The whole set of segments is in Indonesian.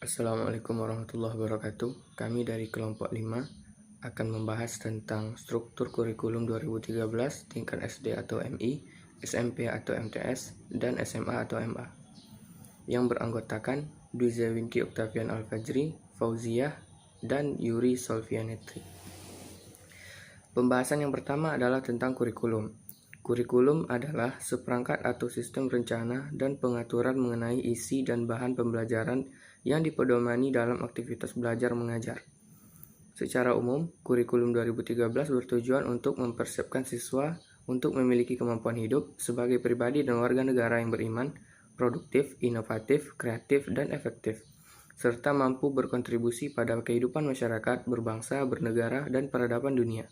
Assalamualaikum warahmatullahi wabarakatuh. Kami dari kelompok 5 akan membahas tentang struktur kurikulum 2013 tingkat SD atau MI, SMP atau MTS, dan SMA atau MA. Yang beranggotakan Dwi Zawinki Octavian Al-Fajri, Fauziah, dan Yuri Solvianetri. Pembahasan yang pertama adalah tentang kurikulum. Kurikulum adalah seperangkat atau sistem rencana dan pengaturan mengenai isi dan bahan pembelajaran yang dipedomani dalam aktivitas belajar mengajar. Secara umum, kurikulum 2013 bertujuan untuk mempersiapkan siswa untuk memiliki kemampuan hidup sebagai pribadi dan warga negara yang beriman, produktif, inovatif, kreatif, dan efektif, serta mampu berkontribusi pada kehidupan masyarakat, berbangsa, bernegara, dan peradaban dunia.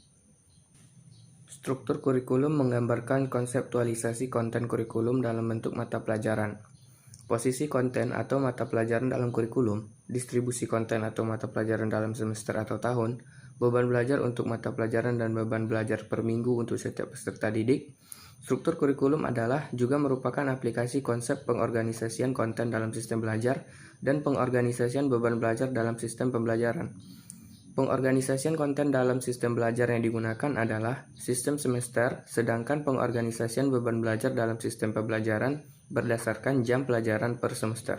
Struktur kurikulum menggambarkan konseptualisasi konten kurikulum dalam bentuk mata pelajaran. Posisi konten atau mata pelajaran dalam kurikulum, distribusi konten atau mata pelajaran dalam semester atau tahun, beban belajar untuk mata pelajaran dan beban belajar per minggu untuk setiap peserta didik. Struktur kurikulum adalah juga merupakan aplikasi konsep pengorganisasian konten dalam sistem belajar dan pengorganisasian beban belajar dalam sistem pembelajaran. Pengorganisasian konten dalam sistem belajar yang digunakan adalah sistem semester, sedangkan pengorganisasian beban belajar dalam sistem pembelajaran berdasarkan jam pelajaran per semester.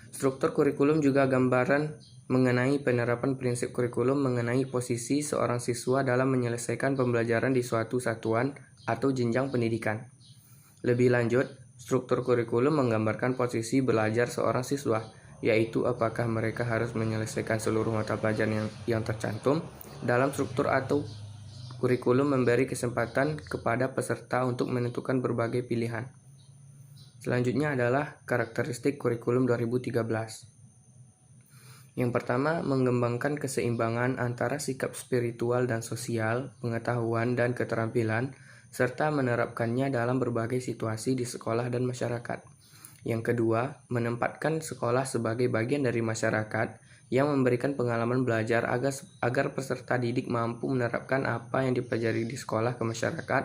Struktur kurikulum juga gambaran mengenai penerapan prinsip kurikulum mengenai posisi seorang siswa dalam menyelesaikan pembelajaran di suatu satuan atau jenjang pendidikan. Lebih lanjut, struktur kurikulum menggambarkan posisi belajar seorang siswa, yaitu apakah mereka harus menyelesaikan seluruh mata pelajaran yang tercantum dalam struktur atau kurikulum memberi kesempatan kepada peserta untuk menentukan berbagai pilihan. Selanjutnya adalah karakteristik kurikulum 2013. Yang pertama, mengembangkan keseimbangan antara sikap spiritual dan sosial, pengetahuan dan keterampilan, serta menerapkannya dalam berbagai situasi di sekolah dan masyarakat. Yang kedua, menempatkan sekolah sebagai bagian dari masyarakat yang memberikan pengalaman belajar agar peserta didik mampu menerapkan apa yang dipelajari di sekolah ke masyarakat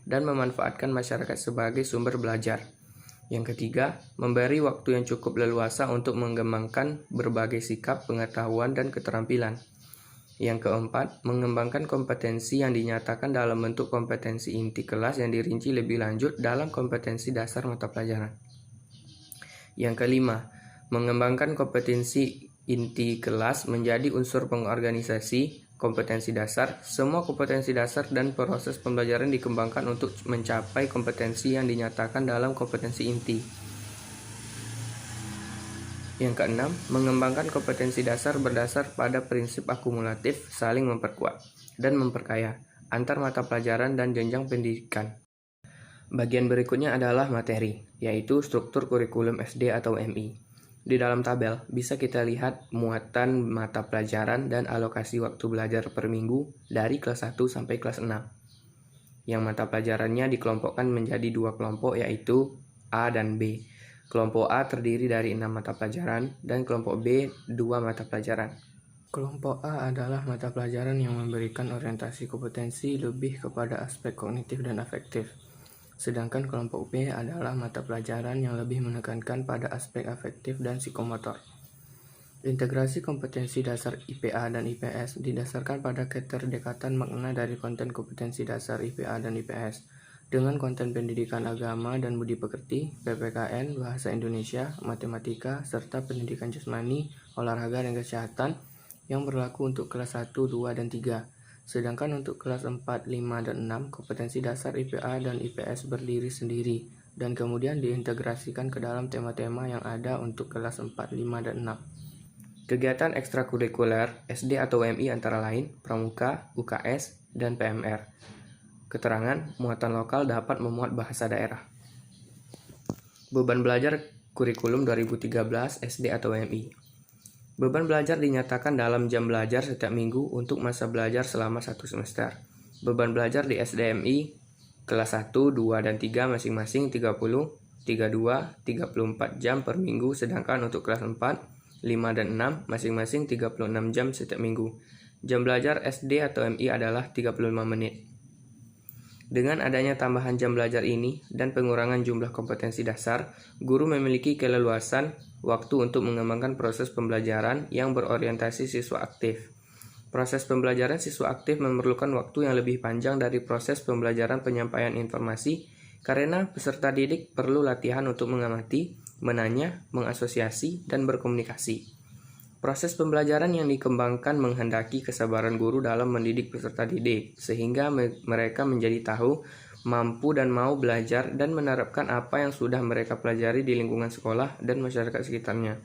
dan memanfaatkan masyarakat sebagai sumber belajar. Yang ketiga, memberi waktu yang cukup leluasa untuk mengembangkan berbagai sikap, pengetahuan, dan keterampilan. Yang keempat, mengembangkan kompetensi yang dinyatakan dalam bentuk kompetensi inti kelas yang dirinci lebih lanjut dalam kompetensi dasar mata pelajaran. Yang kelima, mengembangkan kompetensi inti kelas menjadi unsur pengorganisasi kompetensi dasar. Semua kompetensi dasar dan proses pembelajaran dikembangkan untuk mencapai kompetensi yang dinyatakan dalam kompetensi inti. Yang keenam, mengembangkan kompetensi dasar berdasar pada prinsip akumulatif, saling memperkuat dan memperkaya antar mata pelajaran dan jenjang pendidikan. Bagian berikutnya adalah materi, yaitu struktur kurikulum SD atau MI. Di dalam tabel, bisa kita lihat muatan mata pelajaran dan alokasi waktu belajar per minggu dari kelas 1 sampai kelas 6. Yang mata pelajarannya dikelompokkan menjadi dua kelompok, yaitu A dan B. Kelompok A terdiri dari 6 mata pelajaran dan kelompok B 2 mata pelajaran. Kelompok A adalah mata pelajaran yang memberikan orientasi kompetensi lebih kepada aspek kognitif dan afektif. Sedangkan kelompok B adalah mata pelajaran yang lebih menekankan pada aspek afektif dan psikomotor. Integrasi kompetensi dasar IPA dan IPS didasarkan pada keterdekatan makna dari konten kompetensi dasar IPA dan IPS dengan konten pendidikan agama dan budi pekerti, PPKN, bahasa Indonesia, matematika, serta pendidikan jasmani, olahraga dan kesehatan yang berlaku untuk kelas 1, 2, dan 3. Sedangkan untuk kelas 4, 5, dan 6, kompetensi dasar IPA dan IPS berdiri sendiri dan kemudian diintegrasikan ke dalam tema-tema yang ada untuk kelas 4, 5, dan 6. Kegiatan ekstrakurikuler SD atau MI antara lain Pramuka, UKS, dan PMR. Keterangan, muatan lokal dapat memuat bahasa daerah. Beban belajar kurikulum 2013 SD atau MI. Beban belajar dinyatakan dalam jam belajar setiap minggu untuk masa belajar selama satu semester. Beban belajar di SDMI kelas 1, 2, dan 3 masing-masing 30, 32, 34 jam per minggu, sedangkan untuk kelas 4, 5, dan 6 masing-masing 36 jam setiap minggu. Jam belajar SD atau MI adalah 35 menit. Dengan adanya tambahan jam belajar ini dan pengurangan jumlah kompetensi dasar, guru memiliki keleluasan waktu untuk mengembangkan proses pembelajaran yang berorientasi siswa aktif. Proses pembelajaran siswa aktif memerlukan waktu yang lebih panjang dari proses pembelajaran penyampaian informasi karena peserta didik perlu latihan untuk mengamati, menanya, mengasosiasi, dan berkomunikasi. Proses pembelajaran yang dikembangkan menghendaki kesabaran guru dalam mendidik peserta didik, sehingga mereka menjadi tahu, mampu dan mau belajar dan menerapkan apa yang sudah mereka pelajari di lingkungan sekolah dan masyarakat sekitarnya.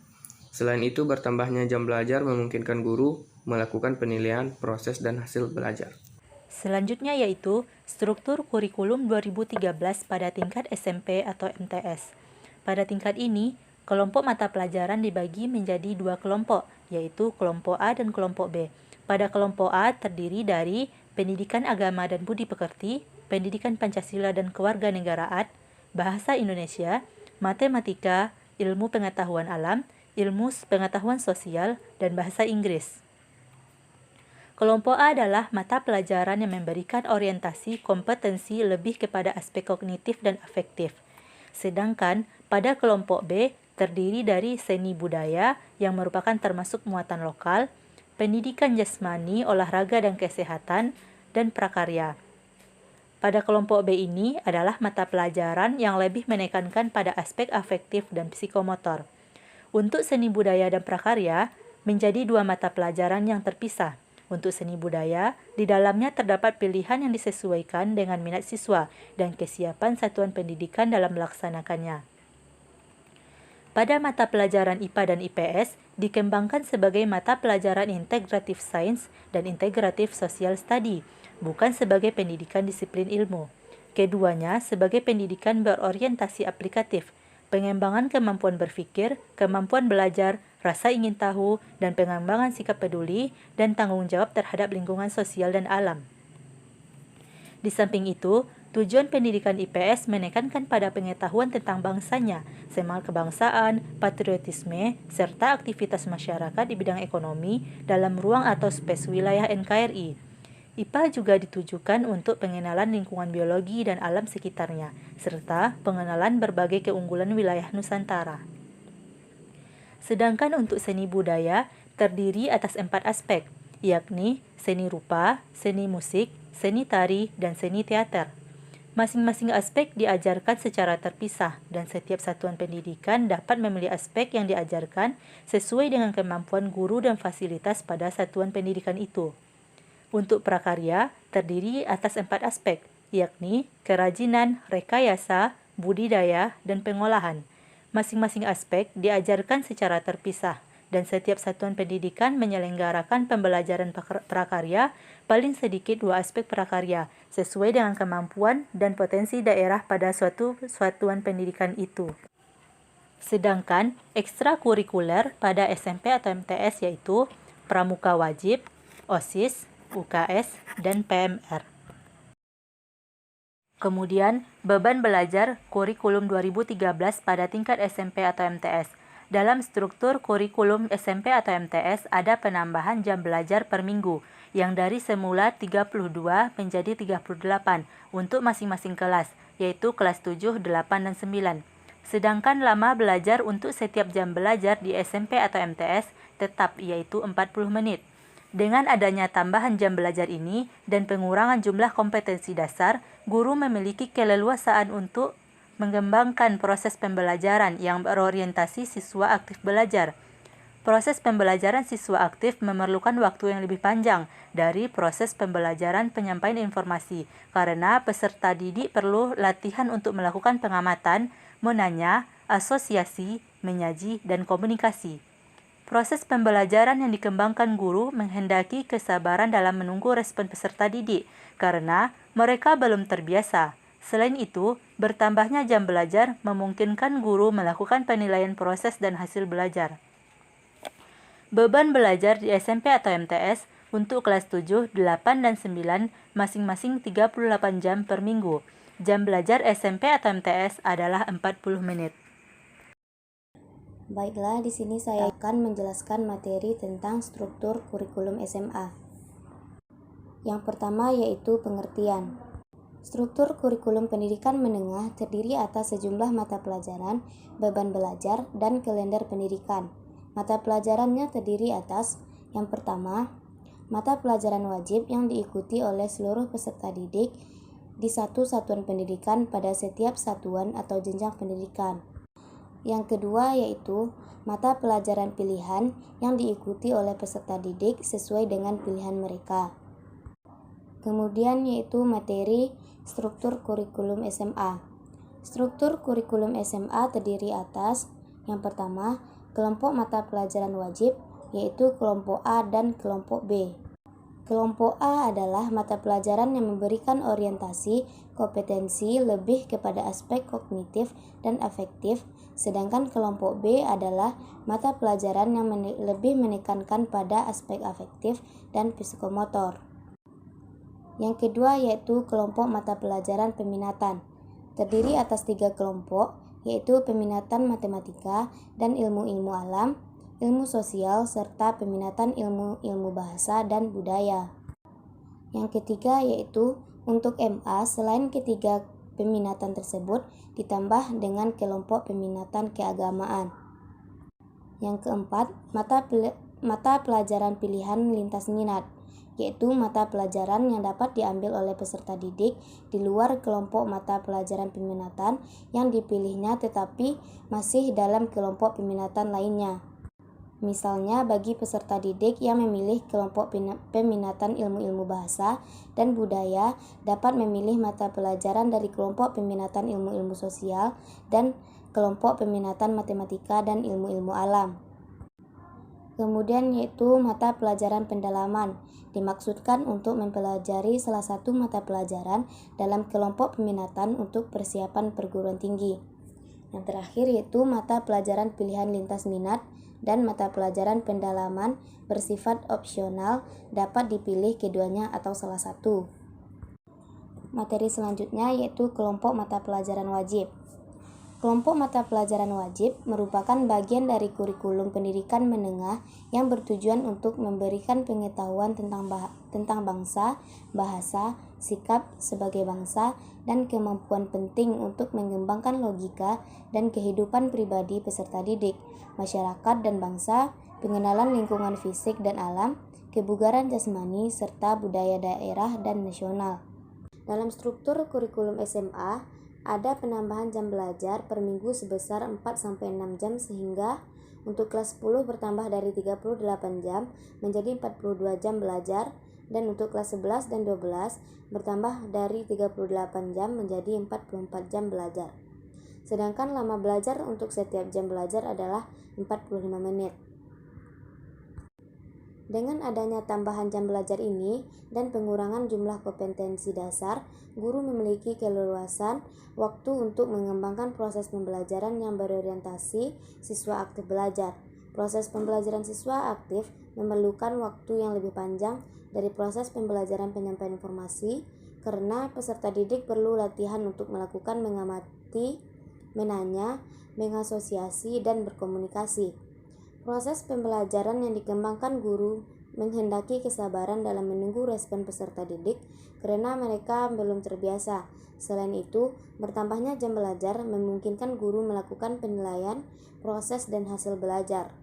Selain itu, bertambahnya jam belajar memungkinkan guru melakukan penilaian proses dan hasil belajar. Selanjutnya yaitu struktur kurikulum 2013 pada tingkat SMP atau MTS. Pada tingkat ini, kelompok mata pelajaran dibagi menjadi dua kelompok, yaitu kelompok A dan kelompok B. Pada kelompok A terdiri dari pendidikan agama dan budi pekerti, pendidikan Pancasila dan kewarganegaraan, bahasa Indonesia, matematika, ilmu pengetahuan alam, ilmu pengetahuan sosial, dan bahasa Inggris. Kelompok A adalah mata pelajaran yang memberikan orientasi kompetensi lebih kepada aspek kognitif dan afektif. Sedangkan pada kelompok B terdiri dari seni budaya yang merupakan termasuk muatan lokal, pendidikan jasmani, olahraga dan kesehatan, dan prakarya. Pada kelompok B ini adalah mata pelajaran yang lebih menekankan pada aspek afektif dan psikomotor. Untuk seni budaya dan prakarya menjadi dua mata pelajaran yang terpisah. Untuk seni budaya, di dalamnya terdapat pilihan yang disesuaikan dengan minat siswa dan kesiapan satuan pendidikan dalam melaksanakannya. Pada mata pelajaran IPA dan IPS, dikembangkan sebagai mata pelajaran integratif sains dan integratif social study, bukan sebagai pendidikan disiplin ilmu. Keduanya sebagai pendidikan berorientasi aplikatif, pengembangan kemampuan berpikir, kemampuan belajar, rasa ingin tahu, dan pengembangan sikap peduli dan tanggung jawab terhadap lingkungan sosial dan alam. Di samping itu, tujuan pendidikan IPS menekankan pada pengetahuan tentang bangsanya, semangat kebangsaan, patriotisme, serta aktivitas masyarakat di bidang ekonomi dalam ruang atau space wilayah NKRI. IPA juga ditujukan untuk pengenalan lingkungan biologi dan alam sekitarnya, serta pengenalan berbagai keunggulan wilayah Nusantara. Sedangkan untuk seni budaya terdiri atas 4 aspek, yakni seni rupa, seni musik, seni tari, dan seni teater. Masing-masing aspek diajarkan secara terpisah dan setiap satuan pendidikan dapat memilih aspek yang diajarkan sesuai dengan kemampuan guru dan fasilitas pada satuan pendidikan itu. Untuk prakarya terdiri atas 4 aspek, yakni kerajinan, rekayasa, budidaya, dan pengolahan. Masing-masing aspek diajarkan secara terpisah, dan setiap satuan pendidikan menyelenggarakan pembelajaran prakarya paling sedikit 2 aspek prakarya, sesuai dengan kemampuan dan potensi daerah pada suatu satuan pendidikan itu. Sedangkan ekstrakurikuler pada SMP atau MTS yaitu pramuka wajib, OSIS, UKS, dan PMR. Kemudian, beban belajar kurikulum 2013 pada tingkat SMP atau MTS. Dalam struktur kurikulum SMP atau MTS ada penambahan jam belajar per minggu, yang dari semula 32 menjadi 38 untuk masing-masing kelas, yaitu kelas 7, 8, dan 9. Sedangkan lama belajar untuk setiap jam belajar di SMP atau MTS tetap, yaitu 40 menit. Dengan adanya tambahan jam belajar ini dan pengurangan jumlah kompetensi dasar, guru memiliki keleluasaan untuk mengembangkan proses pembelajaran yang berorientasi siswa aktif belajar. Proses pembelajaran siswa aktif memerlukan waktu yang lebih panjang dari proses pembelajaran penyampaian informasi, karena peserta didik perlu latihan untuk melakukan pengamatan, menanya, asosiasi, menyaji, dan komunikasi. Proses pembelajaran yang dikembangkan guru menghendaki kesabaran dalam menunggu respon peserta didik, karena mereka belum terbiasa. Selain itu, bertambahnya jam belajar memungkinkan guru melakukan penilaian proses dan hasil belajar. Beban belajar di SMP atau MTS untuk kelas 7, 8, dan 9 masing-masing 38 jam per minggu. Jam belajar SMP atau MTS adalah 40 menit. Baiklah, di sini saya akan menjelaskan materi tentang struktur kurikulum SMA. Yang pertama yaitu pengertian. Struktur kurikulum pendidikan menengah terdiri atas sejumlah mata pelajaran, beban belajar, dan kalender pendidikan. Mata pelajarannya terdiri atas yang pertama, mata pelajaran wajib yang diikuti oleh seluruh peserta didik di satu satuan pendidikan pada setiap satuan atau jenjang pendidikan. Yang kedua yaitu mata pelajaran pilihan yang diikuti oleh peserta didik sesuai dengan pilihan mereka. Kemudian yaitu materi struktur kurikulum SMA. Struktur kurikulum SMA terdiri atas yang pertama, kelompok mata pelajaran wajib yaitu kelompok A dan kelompok B. Kelompok A adalah mata pelajaran yang memberikan orientasi kompetensi lebih kepada aspek kognitif dan afektif, sedangkan kelompok B adalah mata pelajaran yang lebih menekankan pada aspek afektif dan psikomotor. Yang kedua yaitu kelompok mata pelajaran peminatan. Terdiri atas 3 kelompok, yaitu peminatan matematika dan ilmu-ilmu alam, ilmu sosial, serta peminatan ilmu-ilmu bahasa dan budaya. Yang ketiga yaitu untuk MA, selain ketiga peminatan tersebut ditambah dengan kelompok peminatan keagamaan. Yang keempat, mata pelajaran pilihan lintas minat, yaitu mata pelajaran yang dapat diambil oleh peserta didik di luar kelompok mata pelajaran peminatan yang dipilihnya tetapi masih dalam kelompok peminatan lainnya. Misalnya bagi peserta didik yang memilih kelompok peminatan ilmu-ilmu bahasa dan budaya dapat memilih mata pelajaran dari kelompok peminatan ilmu-ilmu sosial dan kelompok peminatan matematika dan ilmu-ilmu alam. Kemudian yaitu mata pelajaran pendalaman, dimaksudkan untuk mempelajari salah satu mata pelajaran dalam kelompok peminatan untuk persiapan perguruan tinggi. Yang terakhir yaitu mata pelajaran pilihan lintas minat dan mata pelajaran pendalaman bersifat opsional, dapat dipilih keduanya atau salah satu. Materi selanjutnya yaitu kelompok mata pelajaran wajib. Kelompok mata pelajaran wajib merupakan bagian dari kurikulum pendidikan menengah yang bertujuan untuk memberikan pengetahuan tentang bangsa, bahasa, sikap sebagai bangsa, dan kemampuan penting untuk mengembangkan logika dan kehidupan pribadi peserta didik, masyarakat dan bangsa, pengenalan lingkungan fisik dan alam, kebugaran jasmani, serta budaya daerah dan nasional. Dalam struktur kurikulum SMA, ada penambahan jam belajar per minggu sebesar 4-6 jam sehingga untuk kelas 10 bertambah dari 38 jam menjadi 42 jam belajar dan untuk kelas 11 dan 12 bertambah dari 38 jam menjadi 44 jam belajar. Sedangkan lama belajar untuk setiap jam belajar adalah 45 menit. Dengan adanya tambahan jam belajar ini dan pengurangan jumlah kompetensi dasar, guru memiliki keleluasan waktu untuk mengembangkan proses pembelajaran yang berorientasi siswa aktif belajar. Proses pembelajaran siswa aktif memerlukan waktu yang lebih panjang dari proses pembelajaran penyampaian informasi karena peserta didik perlu latihan untuk melakukan mengamati, menanya, mengasosiasi, dan berkomunikasi. Proses pembelajaran yang dikembangkan guru menghendaki kesabaran dalam menunggu respon peserta didik karena mereka belum terbiasa. Selain itu, bertambahnya jam belajar memungkinkan guru melakukan penilaian proses dan hasil belajar.